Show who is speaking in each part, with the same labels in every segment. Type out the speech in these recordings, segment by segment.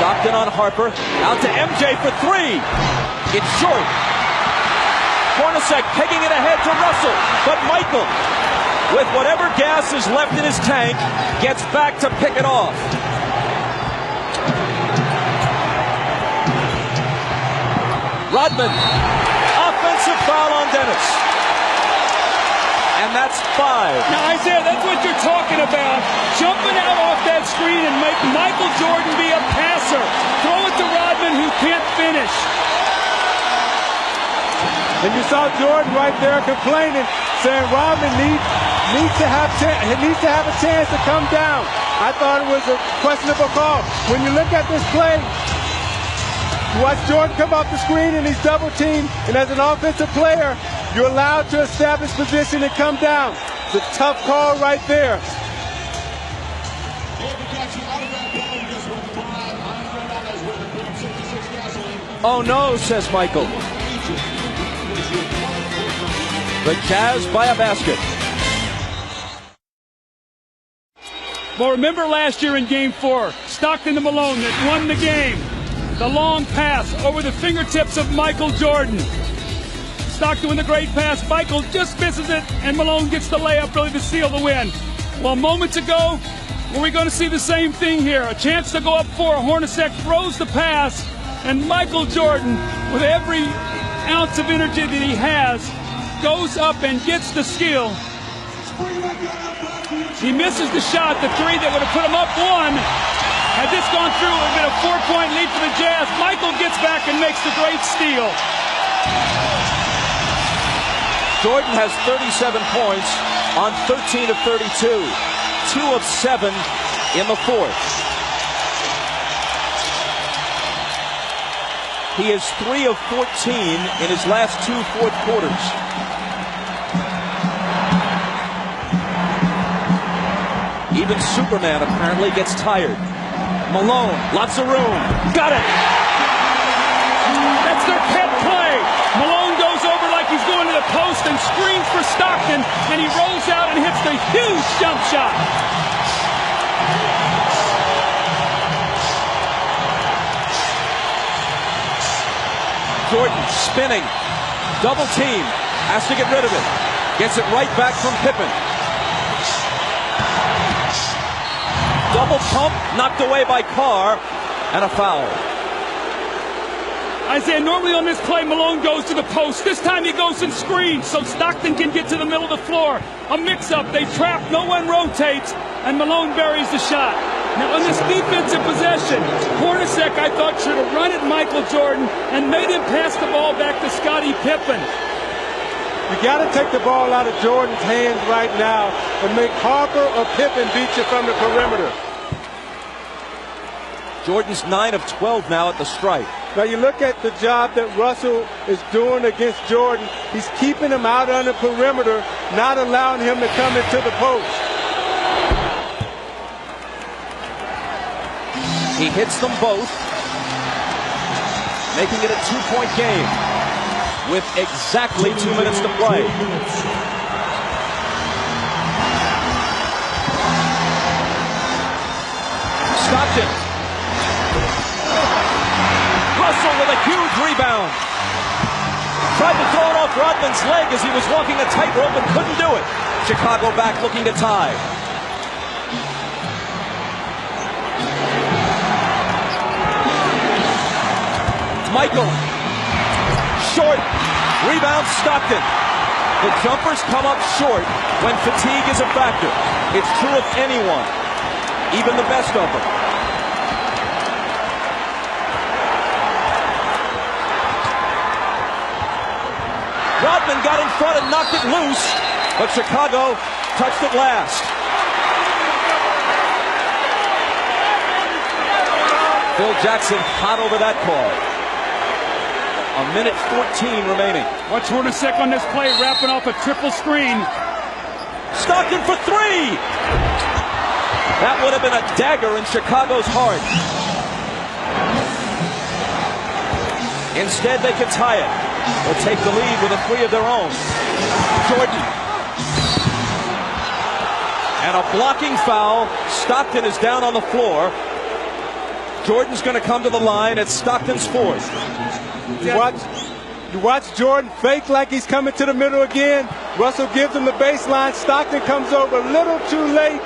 Speaker 1: Stockton on Harper. Out to MJ for three. It's short. Hornacek pegging it ahead to Russell. But Michael, with whatever gas is left in his tank, gets back to pick it off. Rodman. Offensive foul on Dennis. And that's 5.
Speaker 2: Now, Isaiah, that's what you're talking about. Jumping out off that screen and make Michael Jordan be a passer. Throw it to Rodman, who can't finish.
Speaker 3: And you saw Jordan right there complaining, saying Rodman needs to have a chance to come down. I thought it was a questionable call. When you look at this play, you watch Jordan come off the screen and he's double teamed, and as an offensive player, you're allowed to establish position and come down. It's a tough call right there.
Speaker 1: Oh no, says Michael. The Jazz by a basket.
Speaker 2: Well, remember last year in Game 4, Stockton to Malone that won the game. The long pass over the fingertips of Michael Jordan. Stockton with a great pass. Michael just misses it, and Malone gets the layup really to seal the win. Well, moments ago, were we going to see the same thing here? A chance to go up 4. Hornacek throws the pass, and Michael Jordan, with every ounce of energy that he has, goes up and gets the steal. He misses the shot, the three that would have put him up 1. Had this gone through, it would have been a 4-point lead for the Jazz. Michael gets back and makes the great steal.
Speaker 1: Jordan has 37 points on 13 of 32. 2 of 7 in the fourth. He is 3 of 14 in his last 2 fourth quarters. Even Superman apparently gets tired. Malone, lots of room. Got it!
Speaker 2: That's their pet play. Malone goes over like he's going to the post and screens for Stockton, and he rolls out and hits the huge jump shot.
Speaker 1: Jordan spinning. Double team. Has to get rid of it. Gets it right back from Pippen. Double pump, knocked away by Carr, and a foul.
Speaker 2: Isaiah, normally on this play, Malone goes to the post. This time he goes and screens so Stockton can get to the middle of the floor. A mix-up, they trap, no one rotates, and Malone buries the shot. Now on this defensive possession, Hornacek, I thought, should have run at Michael Jordan and made him pass the ball back to Scottie Pippen.
Speaker 3: You got to take the ball out of Jordan's hands right now and make Harper or Pippen beat you from the perimeter.
Speaker 1: Jordan's 9 of 12 now at the stripe.
Speaker 3: Now you look at the job that Russell is doing against Jordan. He's keeping him out on the perimeter, not allowing him to come into the post.
Speaker 1: He hits them both, making it a 2-point game with exactly 2 minutes to play. Stockton. Russell with a huge rebound. Tried to throw it off Rodman's leg as he was walking a tightrope and couldn't do it. Chicago back looking to tie. Michael. Short. Rebound Stockton. The jumpers come up short when fatigue is a factor. It's true of anyone, even the best of them. Rodman got in front and knocked it loose, but Chicago touched it last. Phil Jackson hot over that call. A minute 14 remaining.
Speaker 2: Watch Hornacek on this play, wrapping off a triple screen.
Speaker 1: Stockton for 3! That would have been a dagger in Chicago's heart. Instead, they could tie it or take the lead with a 3 of their own. Jordan. And a blocking foul. Stockton is down on the floor. Jordan's going to come to the line at Stockton's 4th.
Speaker 3: You watch Jordan fake like he's coming to the middle again. Russell gives him the baseline. Stockton comes over a little too late.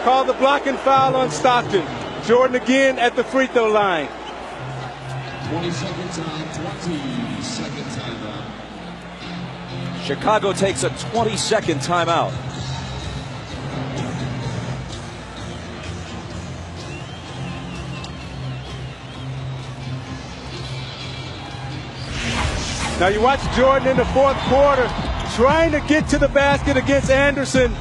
Speaker 3: Call the blocking foul on Stockton. Jordan again at the free throw line.
Speaker 4: 20-second time, 20-second timeout.
Speaker 1: Chicago takes a 20-second timeout.
Speaker 3: Now you watch Jordan in the fourth quarter trying to get to the basket against Anderson.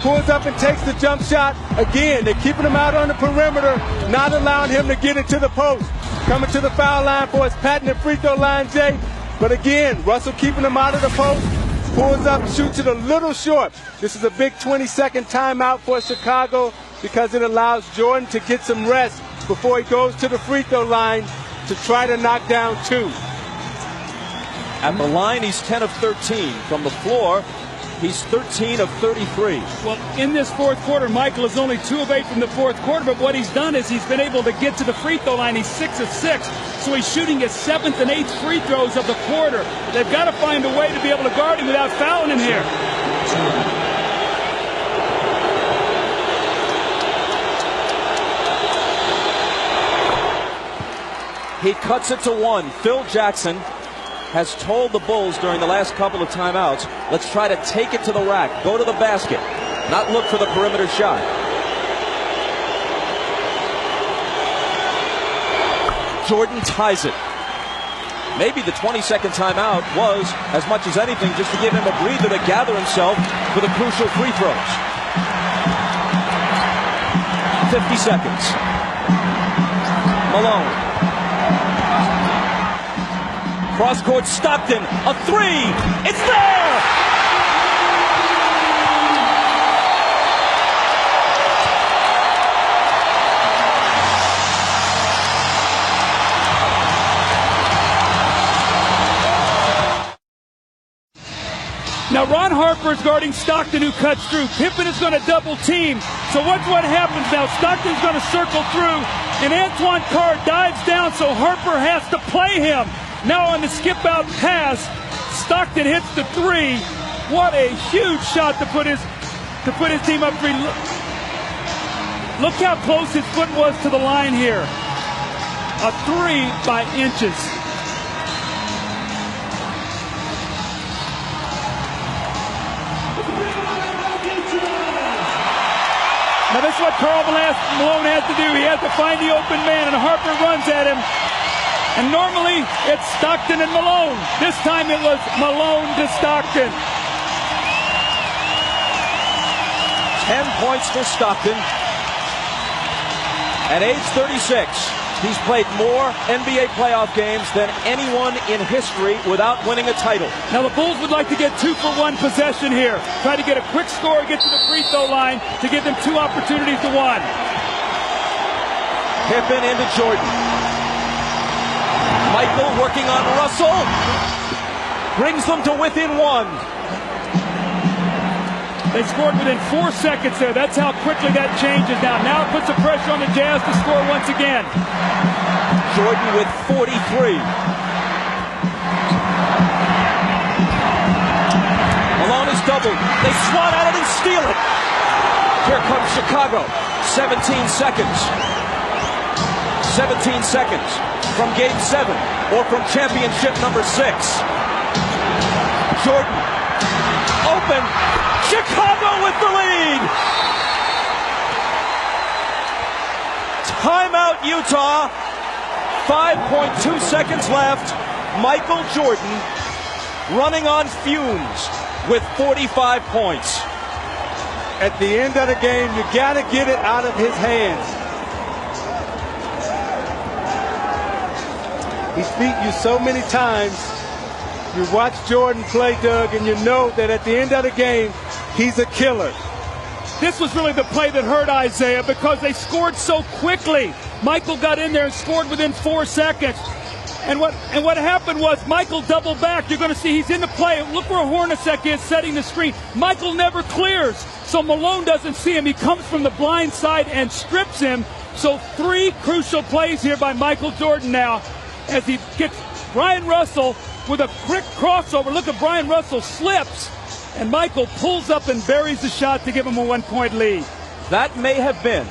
Speaker 3: Pulls up and takes the jump shot. Again, they're keeping him out on the perimeter, not allowing him to get it to the post. Coming to the foul line for his patented free throw line, Jay. But again, Russell keeping him out of the post. Pulls up, shoots it a little short. This is a big 20-second timeout for Chicago because it allows Jordan to get some rest before he goes to the free throw line to try to knock down 2.
Speaker 1: At the line, he's 10 of 13. From the floor, he's 13 of 33.
Speaker 2: Well, in this fourth quarter, Michael is only 2 of 8 from the fourth quarter, but what he's done is he's been able to get to the free throw line. He's 6 of 6, so he's shooting his 7th and 8th free throws of the quarter. They've got to find a way to be able to guard him without fouling him here.
Speaker 1: He cuts it to 1. Phil Jackson has told the Bulls during the last couple of timeouts, let's try to take it to the rack, go to the basket, not look for the perimeter shot. Jordan ties it. Maybe the 20-second timeout was, as much as anything, just to give him a breather to gather himself for the crucial free throws. 50 seconds. Malone. Cross-court Stockton, a 3. It's there!
Speaker 2: Now Ron Harper's guarding Stockton, who cuts through. Pippen is going to double team. So watch what happens now. Stockton's going to circle through, and Antoine Carr dives down, so Harper has to play him. Now on the skip-out pass, Stockton hits the 3. What a huge shot to put his team up 3. Look how close his foot was to the line here. A 3 by inches. Now this is what Karl Malone has to do. He has to find the open man, and Harper runs at him. And normally, it's Stockton and Malone. This time it was Malone to Stockton.
Speaker 1: 10 points for Stockton. At age 36, he's played more NBA playoff games than anyone in history without winning a title.
Speaker 2: Now the Bulls would like to get 2-for-1 possession here. Try to get a quick score, get to the free throw line to give them 2 opportunities to 1.
Speaker 1: Pippen into Jordan. Michael working on Russell. Brings them to within 1.
Speaker 2: They scored within 4 seconds there. That's how quickly that changes now. Now it puts the pressure on the Jazz to score once again.
Speaker 1: Jordan with 43. Malone is doubled. They swat at it and steal it. Here comes Chicago. 17 seconds. 17 seconds from Game 7 or from championship number 6. Jordan open. Chicago with the lead. Timeout Utah. 5.2 seconds left. Michael Jordan running on fumes with 45 points.
Speaker 3: At the end of the game, you got to get it out of his hands. He's beat you so many times. You watch Jordan play, Doug, and you know that at the end of the game, he's a killer.
Speaker 2: This was really the play that hurt Isaiah because they scored so quickly. Michael got in there and scored within 4 seconds. And what happened was Michael doubled back. You're going to see he's in the play. Look where Hornacek is setting the screen. Michael never clears, so Malone doesn't see him. He comes from the blind side and strips him. So 3 crucial plays here by Michael Jordan now as he gets Brian Russell with a quick crossover. Look at Brian Russell slips, and Michael pulls up and buries the shot to give him a 1-point lead.
Speaker 1: That may have been,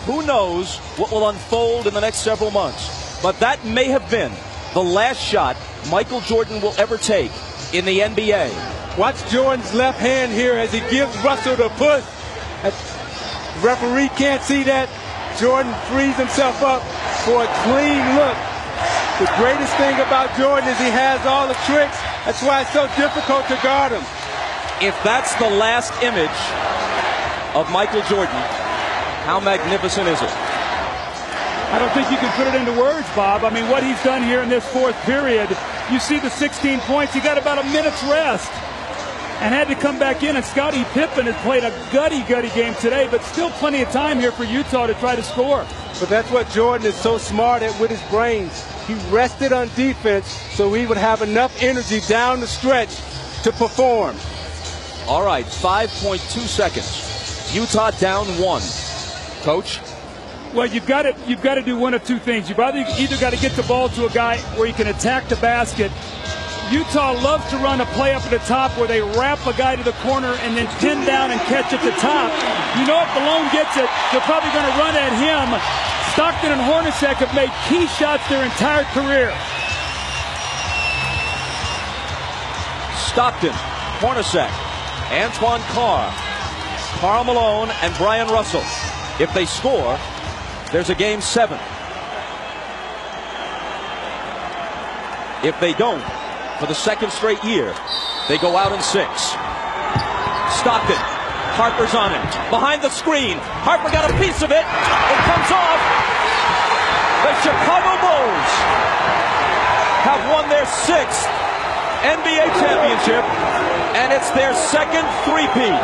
Speaker 1: who knows what will unfold in the next several months, but that may have been the last shot Michael Jordan will ever take in the NBA.
Speaker 3: Watch Jordan's left hand here as he gives Russell the push. The referee can't see that. Jordan frees himself up for a clean look. The greatest thing about Jordan is he has all the tricks. That's why it's so difficult to guard him.
Speaker 1: If that's the last image of Michael Jordan, how magnificent is it?
Speaker 2: I don't think you can put it into words, Bob. I mean, what he's done here in this 4th period, you see the 16 points. He got about a minute's rest and had to come back in. And Scottie Pippen has played a gutty game today, but still plenty of time here for Utah to try to score.
Speaker 3: But that's what Jordan is so smart at with his brains. He rested on defense so he would have enough energy down the stretch to perform.
Speaker 1: All right, 5.2 seconds. Utah down 1. Coach?
Speaker 2: Well, you've got to do one of 2 things. You've either got to get the ball to a guy where he can attack the basket. Utah loves to run a play up at the top where they wrap a guy to the corner and then pin down and catch at the top. You know if Malone gets it, they're probably going to run at him. Stockton and Hornacek have made key shots their entire career.
Speaker 1: Stockton, Hornacek, Antoine Carr, Karl Malone, and Brian Russell. If they score, there's a game 7. If they don't, for the 2nd straight year, they go out in 6. Stockton, Harper's on him. Behind the screen, Harper got a piece of it. It comes off. The Chicago Bulls have won their 6th NBA championship, and it's their 2nd three-peat.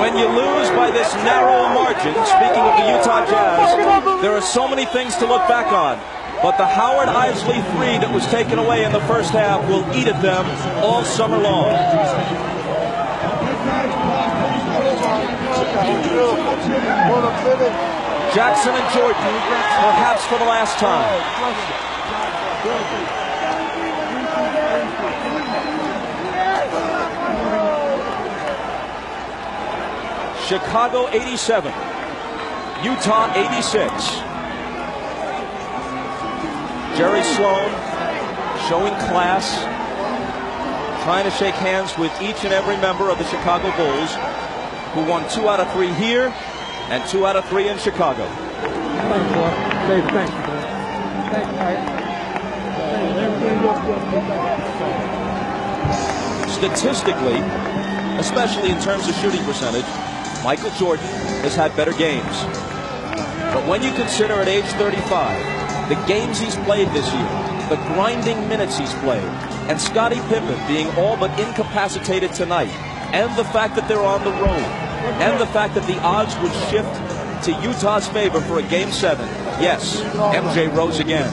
Speaker 1: When you lose by this narrow margin, speaking of the Utah Jazz, there are so many things to look back on. But the Howard Isley 3 that was taken away in the first half will eat at them all summer long. Jackson and Jordan, perhaps for the last time. Chicago 87, Utah 86. Jerry Sloan showing class, trying to shake hands with each and every member of the Chicago Bulls, who won 2 out of 3 here and 2 out of 3 in Chicago.
Speaker 3: Thanks, boy. Dave, thank you, man. Thanks,
Speaker 1: Statistically, especially in terms of shooting percentage, Michael Jordan has had better games. But when you consider at age 35, the games he's played this year, the grinding minutes he's played, and Scottie Pippen being all but incapacitated tonight, and the fact that they're on the road, and the fact that the odds would shift to Utah's favor for a Game 7, yes, MJ rose again.